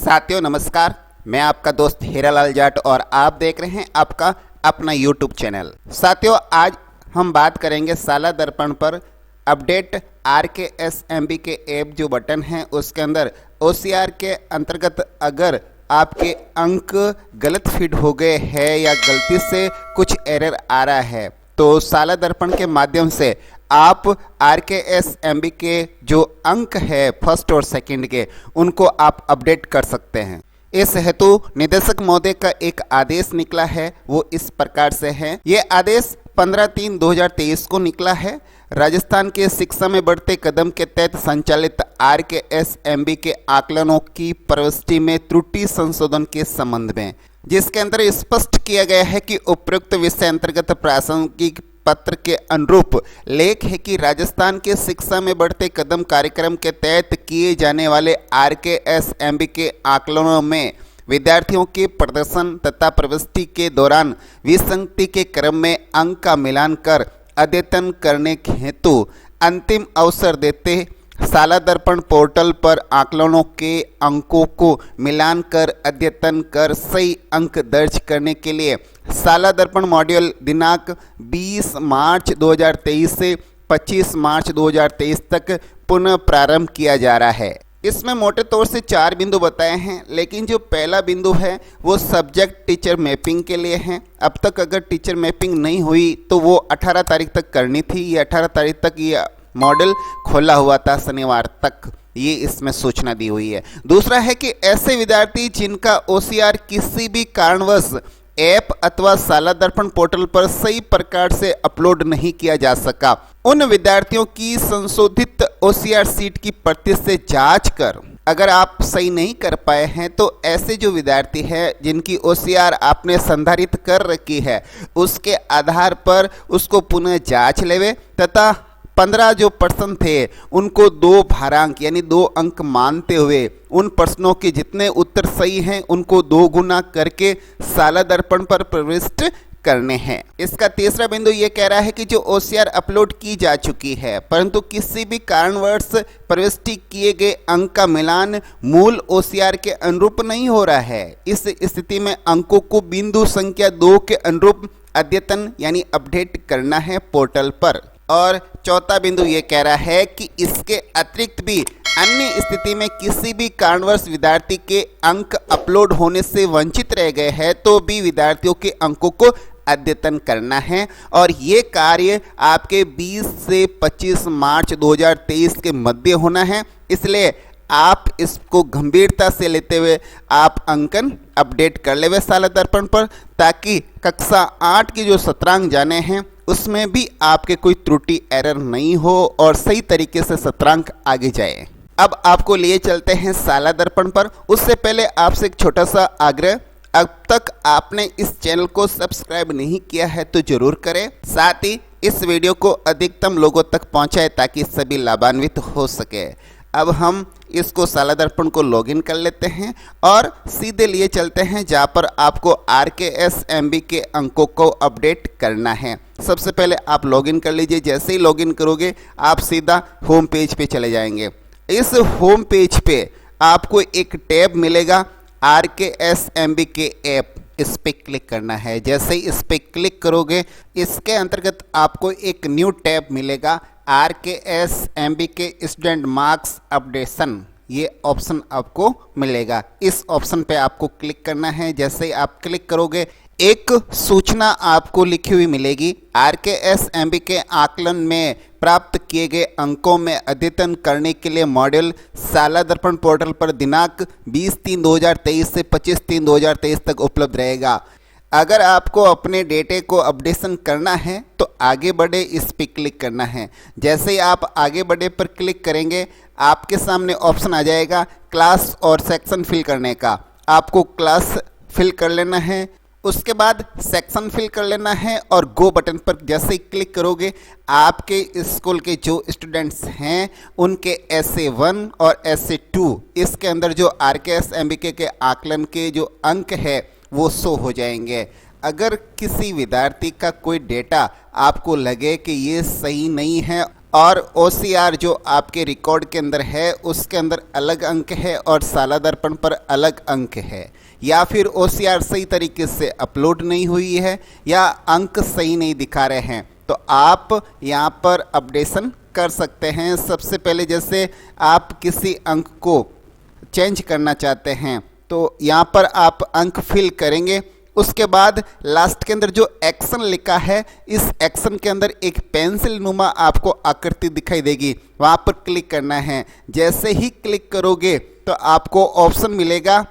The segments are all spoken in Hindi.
साथियों नमस्कार, मैं आपका दोस्त हीरालाल जाट और आप देख रहे हैं आपका अपना यूट्यूब चैनल। साथियों आज हम बात करेंगे साला दर्पण पर अपडेट RKSMB के ऐप जो बटन है उसके अंदर OCR के अंतर्गत अगर आपके अंक गलत फीड हो गए हैं या गलती से कुछ एरर आ रहा है तो साला दर्पण के माध्यम से आप RKSMB के जो अंक है फर्स्ट और सेकंड के उनको आप अपडेट कर सकते हैं। इस हेतु निदेशक महोदय का एक आदेश निकला है, वो इस प्रकार से है। ये आदेश 15/3/2023 को निकला है। राजस्थान के शिक्षा में बढ़ते कदम के तहत संचालित RKSMB के आकलनों की प्रविष्टि में त्रुटि संशोधन के संबंध में, जिसके अंदर स्पष्ट किया गया है कि उपयुक्त विषय अंतर्गत प्रासंगिक पत्र के अनुरूप लेख है कि राजस्थान के शिक्षा में बढ़ते कदम कार्यक्रम के तहत किए जाने वाले RKSMB के आकलनों में विद्यार्थियों के प्रदर्शन तथा प्रविष्टि के दौरान विसंगति के क्रम में अंक का मिलान कर अद्यतन करने हेतु अंतिम अवसर देते साला दर्पण पोर्टल पर आकलनों के अंकों को मिलान कर अद्यतन कर सही अंक दर्ज करने के लिए साला दर्पण मॉड्यूल दिनांक 20 मार्च 2023 से 25 मार्च 2023 तक पुनः प्रारंभ किया जा रहा है। इसमें मोटे तौर से 4 बिंदु बताए हैं, लेकिन जो पहला बिंदु है वो सब्जेक्ट टीचर मैपिंग के लिए है। अब तक अगर टीचर मैपिंग नहीं हुई तो वो 18 तारीख तक करनी थी। ये 18 तारीख तक ये मॉडल खोला हुआ था, शनिवार तक ये इसमें सूचना दी हुई है। दूसरा है कि ऐसे विद्यार्थी जिनका OCR किसी भी कारणवश ऐप अथवा साला दर्पण पोर्टल पर सही प्रकार से अपलोड नहीं किया जा सका, उन विद्यार्थियों की संशोधित OCR सीट की प्रति से जांच कर अगर आप सही नहीं कर पाए हैं तो ऐसे जो विद्यार्थी हैं जिनकी OCR आपने संधारित कर रखी है उसके आधार पर उसको पुनः जांच लेवे तथा 15 जो प्रश्न थे उनको 2 भारांक यानी 2 अंक मानते हुए उन प्रश्नों के जितने उत्तर सही हैं उनको 2 गुना करके साला दर्पण पर प्रविष्ट करने हैं। इसका तीसरा बिंदु ये कह रहा है कि जो OCR अपलोड की जा चुकी है परंतु किसी भी कारणवश प्रविष्टि किए गए अंक का मिलान मूल OCR के अनुरूप नहीं हो रहा है। इस स्थिति में अंकों को बिंदु संख्या 2 के अनुरूप अद्यतन यानी अपडेट करना है पोर्टल पर। और चौथा बिंदु ये कह रहा है कि इसके अतिरिक्त भी अन्य स्थिति में किसी भी कारणवश विद्यार्थी के अंक अपलोड होने से वंचित रह गए हैं तो भी विद्यार्थियों के अंकों को अद्यतन करना है और ये कार्य आपके 20 से 25 मार्च 2023 के मध्य होना है। इसलिए आप इसको गंभीरता से लेते हुए आप अंकन अपडेट कर लेवे साला दर्पण पर, ताकि कक्षा 8 की जो सत्रांक जाने हैं उसमें भी आपके कोई त्रुटि एरर नहीं हो और सही तरीके से सत्रांक आगे जाए। अब आपको लिए चलते हैं साला दर्पण पर। उससे पहले आपसे एक छोटा सा आग्रह, अब तक आपने इस चैनल को सब्सक्राइब नहीं किया है तो जरूर करें, साथ ही इस वीडियो को अधिकतम लोगों तक पहुंचाएं ताकि सभी लाभान्वित हो सके। अब हम इसको साला दर्पण को लॉगिन कर लेते हैं और सीधे लिए चलते हैं जहां पर आपको RKSMB के अंकों को अपडेट करना है। सबसे पहले आप लॉगिन कर लीजिए। जैसे ही लॉगिन करोगे आप सीधा होम पेज पे चले जाएंगे। इस होम पेज पे आपको एक टैब मिलेगा RKSMB के ऐप, इस पे क्लिक करना है। जैसे ही इस पे क्लिक करोगे इसके अंतर्गत आपको एक न्यू टैब मिलेगा RKSMB के स्टूडेंट मार्क्स अपडेशन, ये ऑप्शन आपको मिलेगा। इस ऑप्शन पे आपको क्लिक करना है। जैसे ही आप क्लिक करोगे एक सूचना आपको लिखी हुई मिलेगी, RKSMB के आकलन में प्राप्त किए गए अंकों में अद्यतन करने के लिए मॉड्यूल साला दर्पण पोर्टल पर दिनांक 20/3/2023 से 25/3/2023 तक उपलब्ध रहेगा। अगर आपको अपने डेटे को अपडेशन करना है तो आगे बढ़े इस पर क्लिक करना है। जैसे ही आप आगे बढ़े पर क्लिक करेंगे आपके सामने ऑप्शन आ जाएगा क्लास और सेक्शन फिल करने का। आपको क्लास फिल कर लेना है, उसके बाद सेक्शन फिल कर लेना है और गो बटन पर जैसे ही क्लिक करोगे आपके स्कूल के जो स्टूडेंट्स हैं उनके SA1 और SA2 इसके अंदर जो RKSMB के आकलन के जो अंक है वो शो हो जाएंगे। अगर किसी विद्यार्थी का कोई डेटा आपको लगे कि ये सही नहीं है और OCR जो आपके रिकॉर्ड के अंदर है उसके अंदर अलग अंक है और साला दर्पण पर अलग अंक है, या फिर OCR सही तरीके से अपलोड नहीं हुई है या अंक सही नहीं दिखा रहे हैं, तो आप यहाँ पर अपडेशन कर सकते हैं। सबसे पहले जैसे आप किसी अंक को चेंज करना चाहते हैं तो यहाँ पर आप अंक फिल करेंगे। उसके बाद लास्ट के अंदर जो एक्शन लिखा है, इस एक्शन के अंदर एक पेंसिल नुमा आपको आकृति दिखाई देगी, वहाँ पर क्लिक करना है। जैसे ही क्लिक करोगे तो आपको ऑप्शन मिलेगा,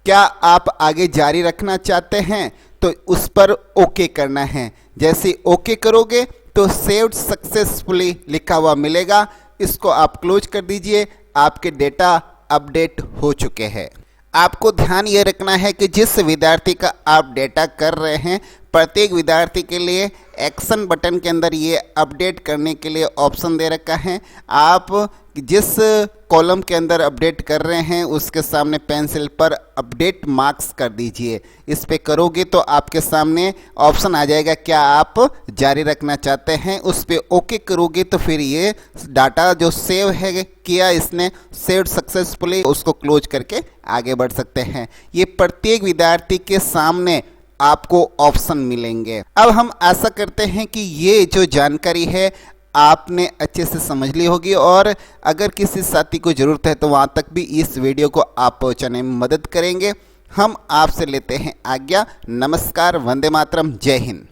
क्या आप आगे जारी रखना चाहते हैं, तो उस पर ओके करना है। जैसे ओके करोगे तो सेव्ड सक्सेसफुली लिखा हुआ मिलेगा, इसको आप क्लोज कर दीजिए। आपके डेटा अपडेट हो चुके हैं। आपको ध्यान ये रखना है कि जिस विद्यार्थी का आप डेटा कर रहे हैं, प्रत्येक विद्यार्थी के लिए एक्शन बटन के अंदर ये अपडेट करने के लिए ऑप्शन दे रखा है। आप जिस कॉलम के अंदर अपडेट कर रहे हैं उसके सामने पेंसिल पर अपडेट मार्क्स कर दीजिए। इस पे करोगे तो आपके सामने ऑप्शन आ जाएगा, क्या आप जारी रखना चाहते हैं। उस पे ओके करोगे तो फिर ये डाटा जो सेव है किया इसने, सेव्ड सक्सेसफुली, उसको क्लोज करके आगे बढ़ सकते हैं। ये प्रत्येक विद्यार्थी के सामने आपको ऑप्शन मिलेंगे। अब हम आशा करते हैं कि ये जो जानकारी है आपने अच्छे से समझ ली होगी, और अगर किसी साथी को ज़रूरत है तो वहाँ तक भी इस वीडियो को आप पहुँचाने में मदद करेंगे। हम आपसे लेते हैं आज्ञा। नमस्कार, वंदे मातरम, जय हिंद।